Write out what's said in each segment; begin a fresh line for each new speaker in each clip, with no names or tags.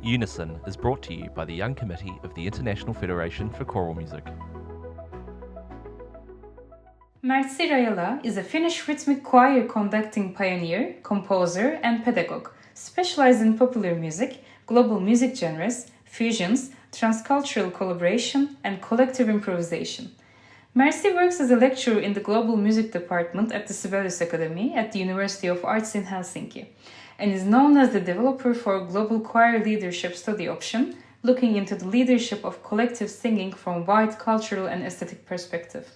Unison is brought to you by the Young Committee of the International Federation for Choral Music.
Merzi Rajala is a Finnish rhythmic choir conducting pioneer, composer, and pedagogue, specialized in popular music, global music genres, fusions, transcultural collaboration, and collective improvisation. Merzi works as a lecturer in the Global Music Department at the Sibelius Academy at the University of Arts in Helsinki, and is known as the developer for Global Choir Leadership Study Option, looking into the leadership of collective singing from a wide cultural and aesthetic perspective.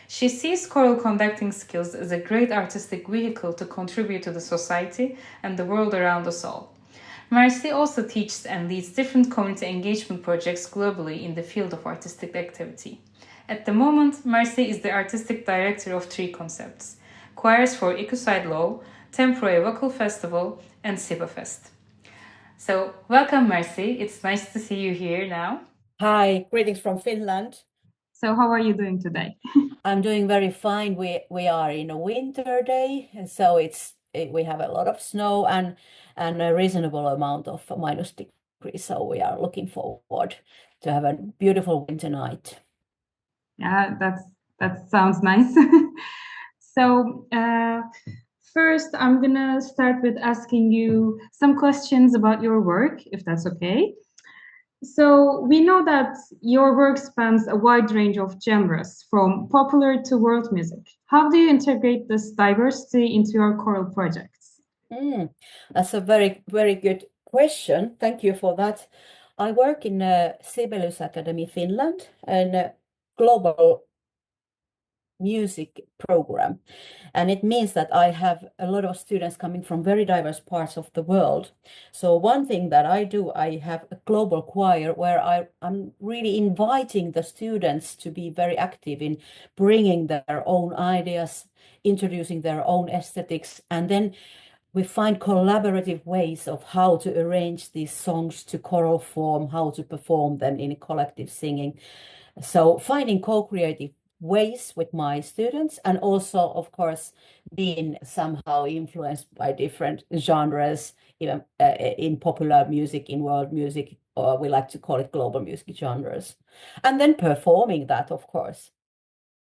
She sees choral conducting skills as a great artistic vehicle to contribute to the society and the world around us all. Merzi also teaches and leads different community engagement projects globally in the field of artistic activity. At the moment, Merzi is the artistic director of three concepts: Choirs for Ecocide Law, Temporary Vocal Festival, and Sibafest. So, welcome, Merzi. It's nice to see you here now.
Hi, greetings from Finland.
So, how are you doing today?
I'm doing very fine. We are in a winter day, and so we have a lot of snow and a reasonable amount of -degrees. So we are looking forward to have a beautiful winter night.
Yeah, that sounds nice. So, first, I'm gonna start with asking you some questions about your work, if that's okay. So, we know that your work spans a wide range of genres, from popular to world music. How do you integrate this diversity into your choral projects?
That's a very, very good question. Thank you for that. I work in Sibelius Academy, Finland, and a global music program. And it means that I have a lot of students coming from very diverse parts of the world. So one thing that I do, I have a global choir where I'm really inviting the students to be very active in bringing their own ideas, introducing their own aesthetics, and then we find collaborative ways of how to arrange these songs to choral form, how to perform them in collective singing. So finding co-creative ways with my students, and also, of course, being somehow influenced by different genres, even in popular music, in world music, or we like to call it global music genres, and then performing that, of course.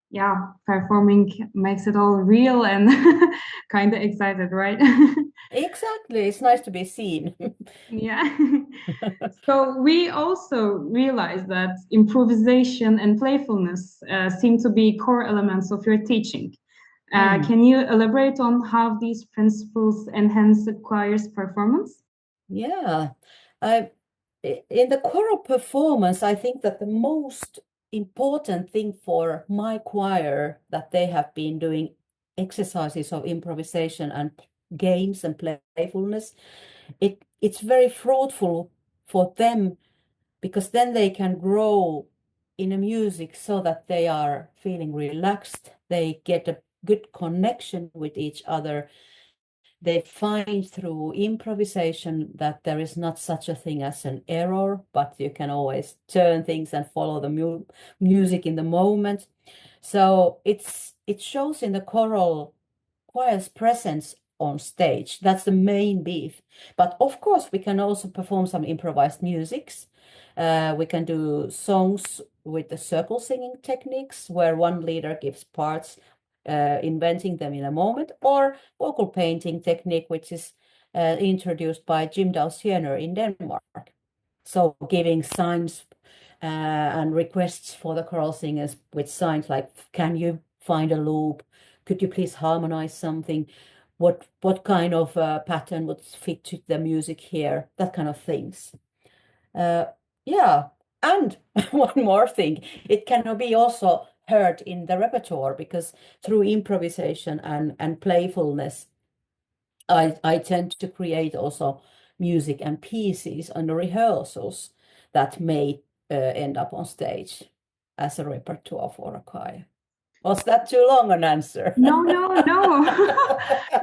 Yeah, performing makes it all real and kind of excited, right?
Exactly. It's nice to be seen.
Yeah. So we also realize that improvisation and playfulness seem to be core elements of your teaching. Can you elaborate on how these principles enhance the choir's performance?
Yeah. In the choral performance, I think that the most important thing for my choir that they have been doing exercises of improvisation and games and playfulness. It's very fruitful for them because then they can grow in a music so that they are feeling relaxed. They get a good connection with each other. They find through improvisation that there is not such a thing as an error, but you can always turn things and follow the music in the moment. So it shows in the choir's presence on stage. That's the main beef. But of course, we can also perform some improvised musics. We can do songs with the circle singing techniques, where one leader gives parts, inventing them in a moment, or vocal painting technique, which is introduced by Jim Dausjener in Denmark. So giving signs and requests for the choral singers with signs like, can you find a loop? Could you please harmonize something? What kind of pattern would fit to the music here? That kind of things. Yeah, and one more thing, it can be also heard in the repertoire because through improvisation and playfulness, I tend to create also music and pieces and rehearsals that may end up on stage as a repertoire for a choir. Was that too long an answer?
No, no, no.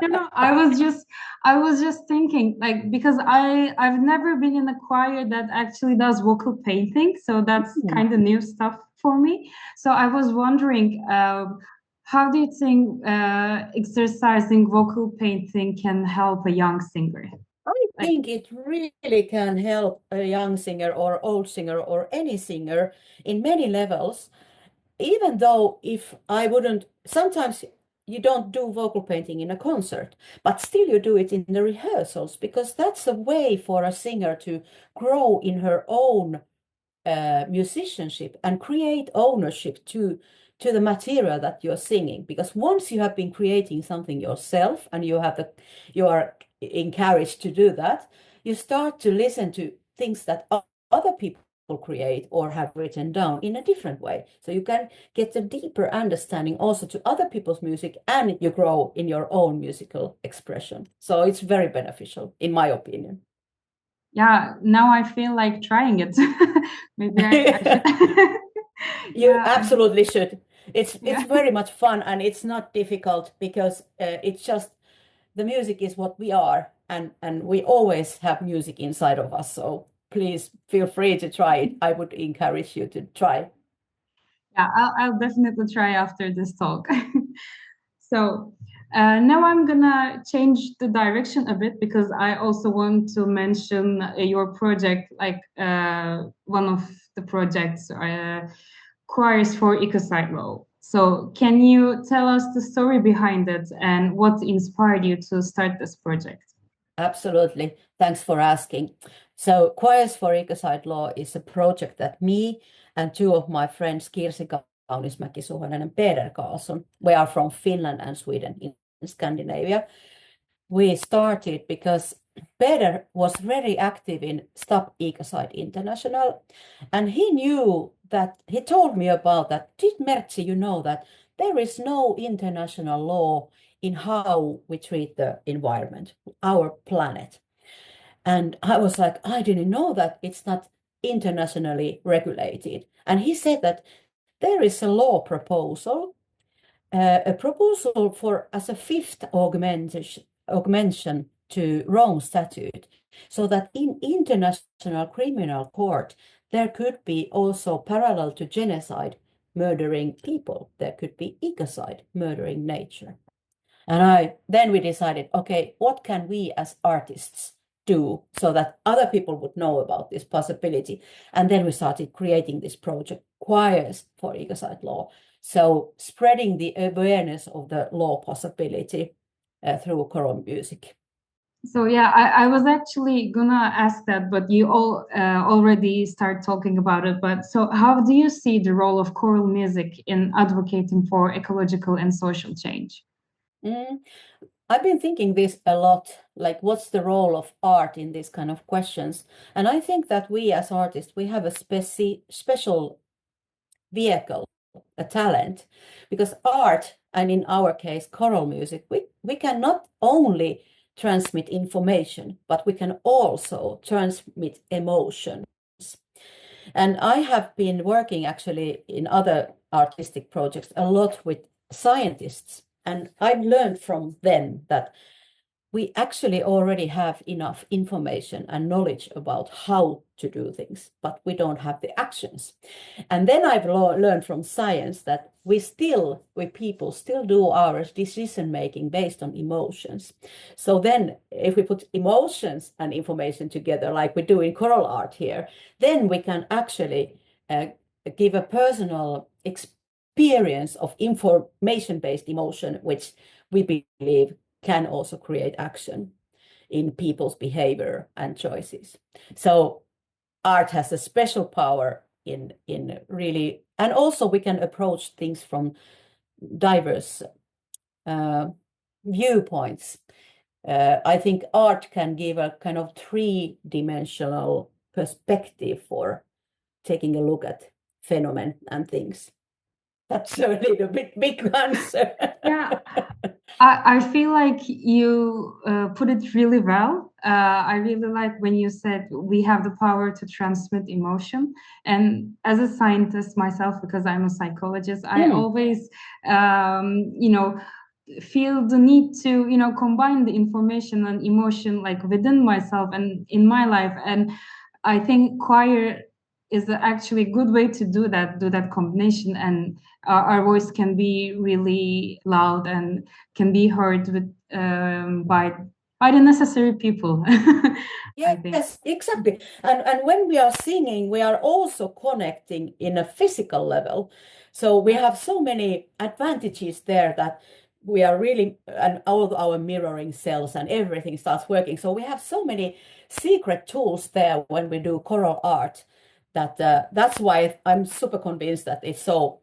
No, no. I was just thinking, like, because I've never been in a choir that actually does vocal painting, so that's kind of new stuff for me. So I was wondering, how do you think exercising vocal painting can help a young singer?
I
Like,
think it really can help a young singer or old singer or any singer in many levels. Even though if I wouldn't, sometimes you don't do vocal painting in a concert, but still you do it in the rehearsals because that's a way for a singer to grow in her own musicianship and create ownership to the material that you're singing. Because once you have been creating something yourself and you are encouraged to do that, you start to listen to things that other people create or have written down in a different way. So you can get a deeper understanding also to other people's music, and you grow in your own musical expression. So it's very beneficial, in my opinion.
yeah, now I feel like trying it. Maybe I should.
You
Yeah,
absolutely should. It's
yeah.
very much fun and it's not difficult because it's just the music is what we are, and we always have music inside of us. So please feel free to try it. I would encourage you to try.
Yeah, I'll definitely try after this talk. So now I'm gonna change the direction a bit because I also want to mention your project, like one of the projects, Choirs for Ecocide Law. So can you tell us the story behind it and what inspired you to start this project?
Absolutely. Thanks for asking. So Choirs for Ecocide Law is a project that me and two of my friends, Kirsi Kaunismäki-Suhonen and Peder Carlson, we are from Finland and Sweden in Scandinavia. We started because Peder was very active in Stop Ecocide International, and he told me about that. Did Merzi, you know that there is no international law in how we treat the environment, our planet. And I was like, I didn't know that it's not internationally regulated. And he said that there is a law proposal, a proposal for as a fifth augmentation to Rome Statute, so that in international criminal court there could be also parallel to genocide murdering people, there could be ecocide murdering nature. And then we decided, okay, what can we as artists do so that other people would know about this possibility? And then we started creating this project, Choirs for Ecocide Law. So spreading the awareness of the law possibility through choral music.
So yeah, I was actually gonna ask that, but you all already start talking about it. But so how do you see the role of choral music in advocating for ecological and social change?
Mm. I've been thinking this a lot, like what's the role of art in these kind of questions? And I think that we as artists, we have a special vehicle, a talent, because art, and in our case, choral music, we can not only transmit information, but we can also transmit emotions. And I have been working actually in other artistic projects a lot with scientists, and I've learned from them that we actually already have enough information and knowledge about how to do things, but we don't have the actions. And then I've learned from science that we people still do our decision making based on emotions. So then if we put emotions and information together, like we do in choral art here, then we can actually give a personal experience of information-based emotion, which we believe can also create action in people's behavior and choices. So art has a special power in really, and also we can approach things from diverse viewpoints. I think art can give a kind of three-dimensional perspective for taking a look at phenomenon and things. That's a little bit big answer.
Yeah, I feel like you put it really well. I really like when you said we have the power to transmit emotion. And as a scientist myself, because I'm a psychologist, I always, feel the need to, combine the information and emotion like within myself and in my life. And I think choir is actually a good way to do that combination, and our voice can be really loud and can be heard by by the necessary people. I think.
Yes, exactly. And when we are singing, we are also connecting in a physical level. So we have so many advantages there that we are really, and all our mirroring cells and everything starts working. So we have so many secret tools there when we do choral art that that's why I'm super convinced that it's so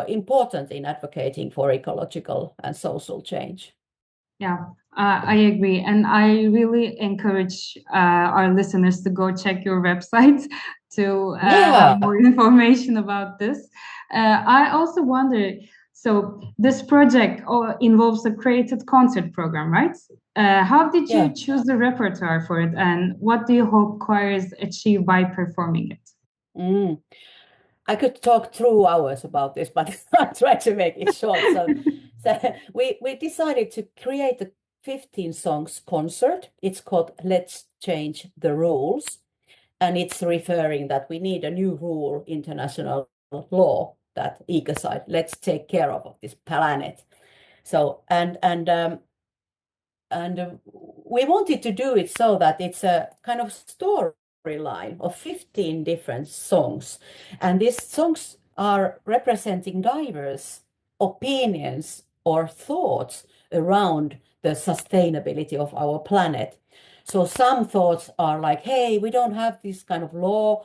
important in advocating for ecological and social change.
Yeah, I agree. And I really encourage our listeners to go check your website to have
Yeah,
more information about this. I also wonder, so this project involves a created concert program, right? How did
yeah.
you choose the repertoire for it, and what do you hope choirs achieve by performing it?
Mm. I could talk 2 hours about this, but I'll try to make it short. So we decided to create a 15 songs concert. It's called Let's Change the Rules. And it's referring that we need a new rule, international law, that ecocide, let's take care of this planet. So and we wanted to do it so that it's a kind of storyline of 15 different songs. And these songs are representing diverse opinions or thoughts around the sustainability of our planet. So some thoughts are like, hey, we don't have this kind of law.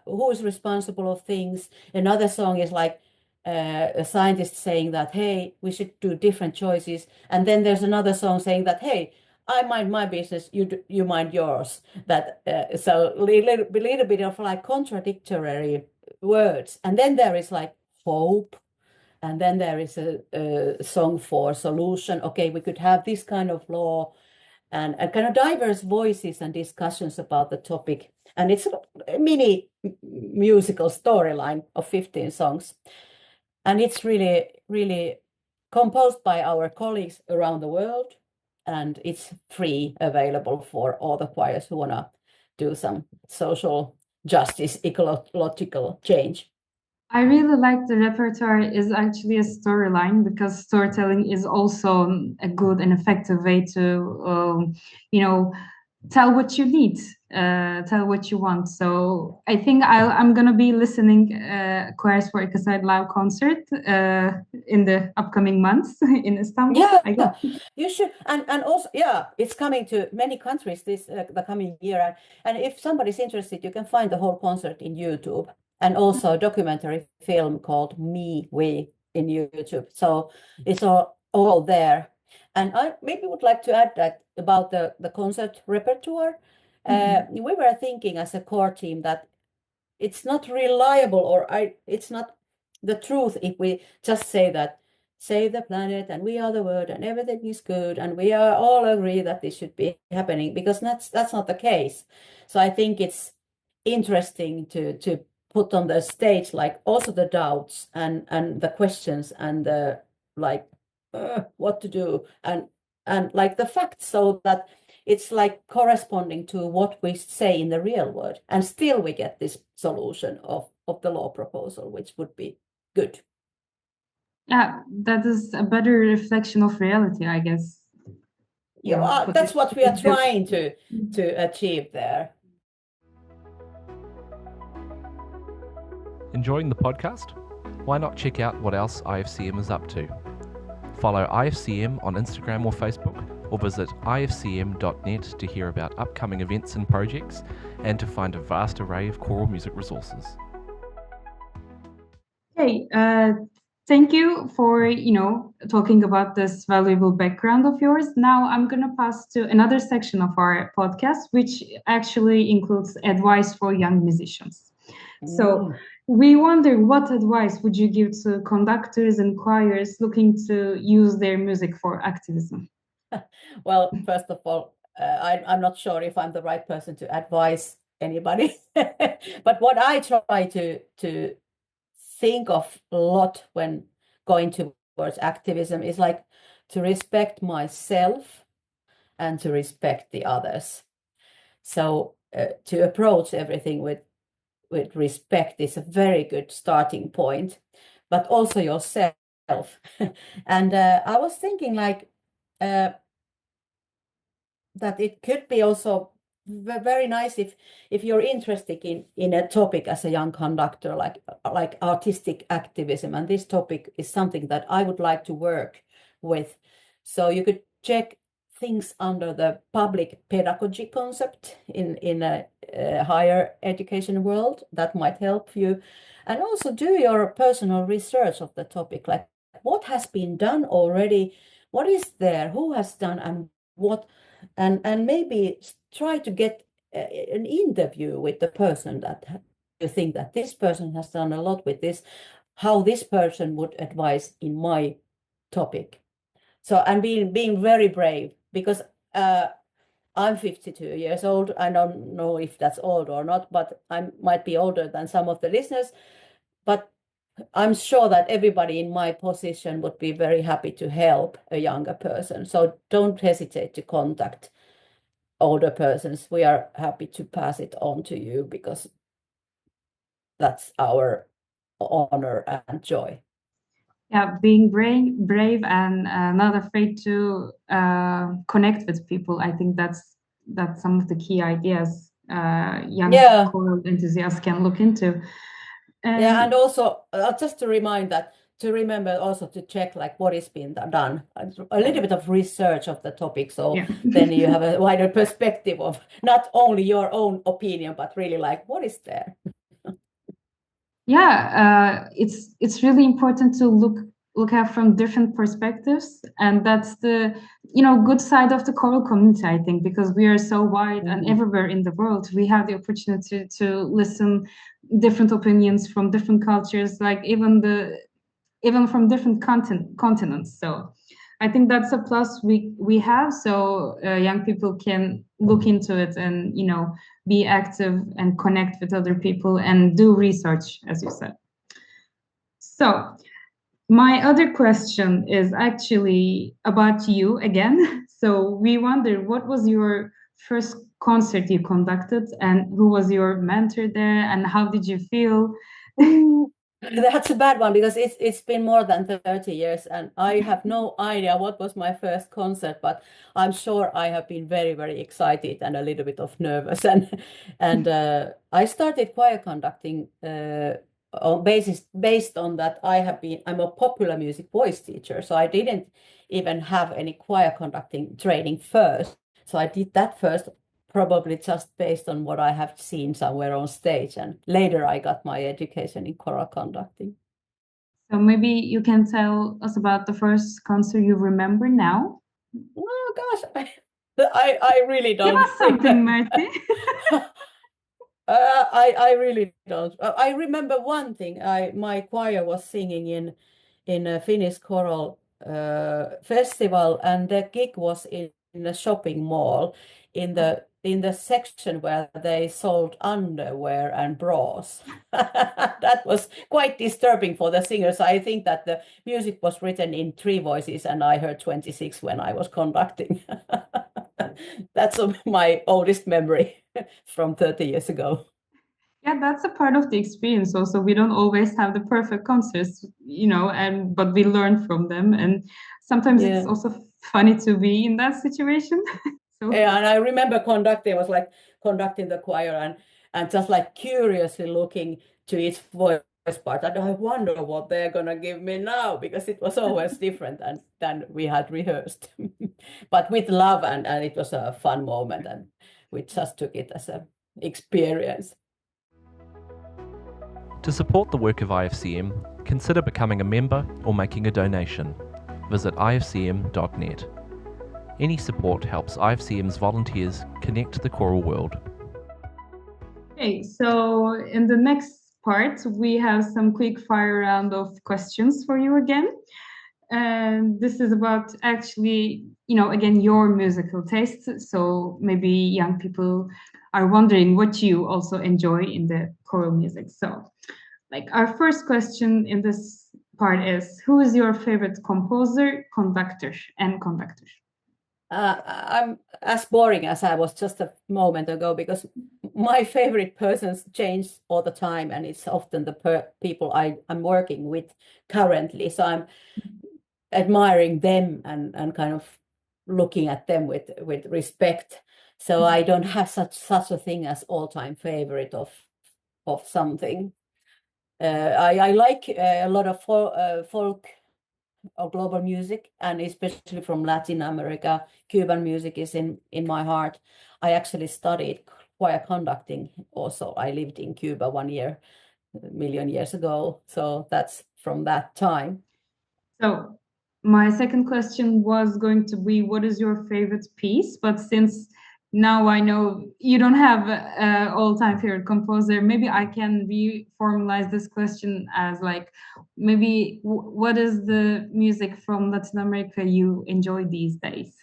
Who is responsible of things? Another song is like, a scientist saying that, hey, we should do different choices. And then there's another song saying that, hey, I mind my business, you mind yours. That so little bit of like contradictory words. And then there is like hope. And then there is a song for solution. Okay, we could have this kind of law and kind of diverse voices and discussions about the topic. And it's a mini musical storyline of 15 songs. And it's really, really composed by our colleagues around the world. And it's free, available for all the choirs who want to do some social justice, ecological change.
I really like the repertoire is actually a storyline because storytelling is also a good and effective way to, you know, tell what you need, tell what you want. So I think I'm gonna be listening Choirs for Ecocide Law concert in the upcoming months in Istanbul,
Yeah,
I guess.
you should, and also, yeah, it's coming to many countries this the coming year. And if somebody's interested, you can find the whole concert in YouTube, and also a documentary film called Me We in YouTube. So it's all there. And I maybe would like to add that about the concert repertoire.
Mhm.
We were thinking as a core team that it's not reliable, or it's not the truth if we just say that save the planet and we are the world and everything is good and we are all agree that this should be happening, because that's not the case. So I think it's interesting to put on the stage like also the doubts and the questions and the like what to do and like the facts, so that it's like corresponding to what we say in the real world, and still we get this solution of the law proposal, which would be good.
Yeah, that is a better reflection of reality, I guess. Put
That's
it
what we are
this
trying to achieve there.
Enjoying the podcast? Why not check out what else IFCM is up to? Follow IFCM on Instagram or Facebook, or visit ifcm.net to hear about upcoming events and projects, and to find a vast array of choral music resources.
Okay, thank you for talking about this valuable background of yours. Now I'm gonna pass to another section of our podcast, which actually includes advice for young musicians. So we wonder, what advice would you give to conductors and choirs looking to use their music for activism?
Well, first of all, I'm not sure if I'm the right person to advise anybody, but what I try to think of a lot when going towards activism is like to respect myself and to respect the others. So to approach everything with respect is a very good starting point, but also yourself. And I was thinking like, that it could be also very nice if you're interested in a topic as a young conductor, like artistic activism, and this topic is something that I would like to work with. So you could check things under the public pedagogy concept in a higher education world. That might help you, and also do your personal research of the topic, like what has been done already, what is there, who has done, and what, and maybe try to get an interview with the person that you think that this person has done a lot with this, how this person would advise in my topic. So, and being very brave, because I'm 52 years old. I don't know if that's old or not, but I might be older than some of the listeners. But I'm sure that everybody in my position would be very happy to help a younger person. So don't hesitate to contact older persons. We are happy to pass it on to you, because that's our honor and joy.
Yeah, being brave and not afraid to connect with people. I think that's some of the key ideas young choral enthusiasts can look into.
And also just to remember also to check like what is being done, a little bit of research of the topic, so then you have a wider perspective of not only your own opinion, but really like what is there.
It's really important to look at from different perspectives, and that's the good side of the choral community, I think, because we are so wide and everywhere in the world we have the opportunity to listen different opinions from different cultures, like even from different continents. So I think that's a plus we have, so young people can look into it and be active and connect with other people and do research, as you said. So my other question is actually about you again. So we wonder, what was your first concert you conducted, and who was your mentor there, and how did you feel?
That's a bad one, because it's been more than 30 years and I have no idea what was my first concert, but I'm sure I have been very, very excited and a little bit of nervous. And I started choir conducting based on that I'm a popular music voice teacher, so I didn't even have any choir conducting training first. So I did that first, probably just based on what I have seen somewhere on stage. And later I got my education in choral conducting.
So maybe you can tell us about the first concert you remember now.
Oh gosh, I really don't.
Give us something, Merzi.
I really don't. I remember one thing. My choir was singing in a Finnish choral festival, and the gig was in a shopping mall in the section where they sold underwear and bras. That was quite disturbing for the singers. I think that the music was written in 3 voices and I heard 26 when I was conducting. That's my oldest memory from 30 years ago.
Yeah, that's a part of the experience also. We don't always have the perfect concerts, but we learn from them. And sometimes it's also funny to be in that situation.
Yeah, and I remember conducting the choir and just like curiously looking to each voice part. And I wonder what they're gonna give me now, because it was always different than we had rehearsed. But with love, and it was a fun moment, and we just took it as an experience.
To support the work of IFCM, consider becoming a member or making a donation. Visit ifcm.net. Any support helps IFCM's volunteers connect to the choral world.
Okay, so in the next part, we have some quick fire round of questions for you again. And this is about actually, again, your musical taste. So maybe young people are wondering what you also enjoy in the choral music. So like our first question in this part is, who is your favorite composer, conductor?
I'm as boring as I was just a moment ago, because my favorite persons change all the time, and it's often the people I'm working with currently. So I'm admiring them and kind of looking at them with respect. So I don't have such a thing as all-time favorite of something. I like a lot of folk or global music, and especially from Latin America. Cuban music is in my heart. I actually studied choir conducting also. I lived in Cuba 1 year, a million years ago. So that's from that time.
So my second question was going to be, what is your favorite piece? But since now I know you don't have an all-time favorite composer, maybe I can reformalize this question as like, maybe what is the music from Latin America you enjoy these days?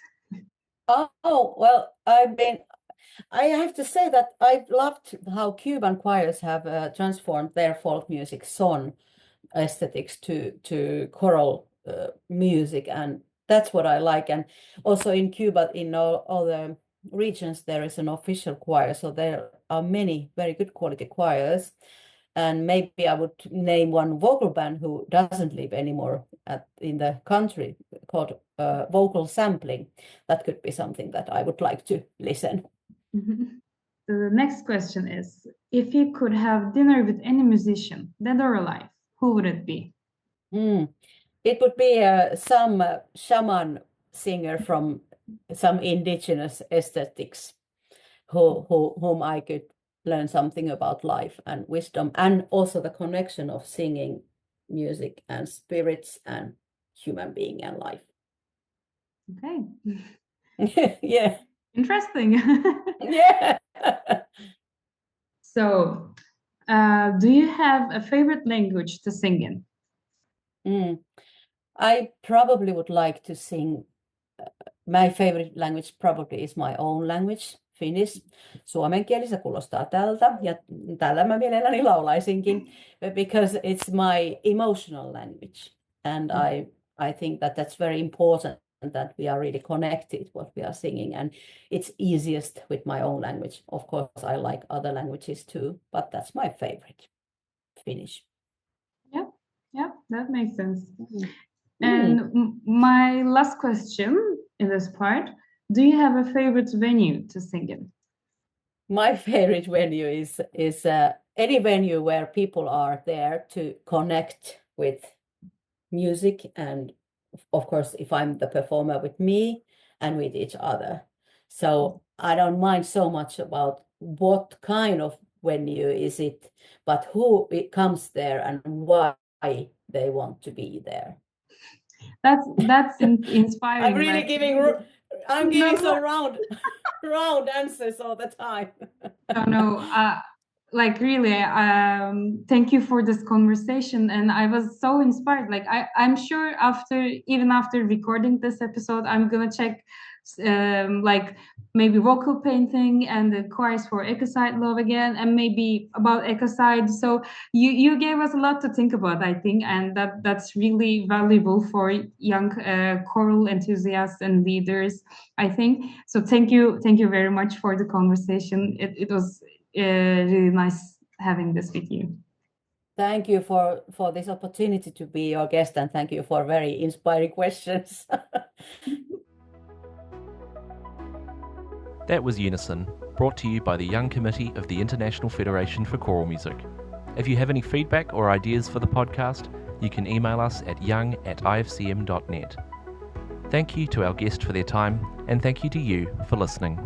Oh, well, I have to say that I've loved how Cuban choirs have transformed their folk music song aesthetics to choral music, and that's what I like. And also in Cuba, in all the regions, there is an official choir, so there are many very good quality choirs. And maybe I would name one vocal band who doesn't live anymore in the country, called Vocal Sampling. That could be something that I would like to listen.
So the next question is, if you could have dinner with any musician, dead or alive, who would it be?
It would be some shaman singer from some indigenous aesthetics whom I could learn something about life and wisdom, and also the connection of singing, music, and spirits and human being and life.
Okay.
Yeah.
Interesting.
Yeah.
So, do you have a favorite language to sing in?
I probably would like to sing. My favorite language probably is my own language, Finnish. Suomen kieli se kuulostaa tältä, ja tällä mä mielelläni laulaisinkin, because it's my emotional language. And I think that that's very important, that we are really connected what we are singing, and it's easiest with my own language. Of course, I like other languages too, but that's my favorite, Finnish.
Yeah, that makes sense. And my last question in this part, do you have a favorite venue to sing in?
My favorite venue is any venue where people are there to connect with music, and of course, if I'm the performer, with me and with each other. So I don't mind so much about what kind of venue is it, but who it comes there and why they want to be there.
That's inspiring.
I'm really giving some round answers all the time.
No, like really, thank you for this conversation, and I was so inspired. Like I'm sure even after recording this episode, I'm gonna check like maybe vocal painting and the choirs for Ecocide Law again, and maybe about Ecocide. So you gave us a lot to think about, I think, and that's really valuable for young choral enthusiasts and leaders, I think. So thank you very much for the conversation. It was really nice having this with you.
Thank you for this opportunity to be your guest, and thank you for very inspiring questions.
That was Unison, brought to you by the Young Committee of the International Federation for Choral Music. If you have any feedback or ideas for the podcast, you can email us at young@ifcm.net. Thank you to our guest for their time, and thank you to you for listening.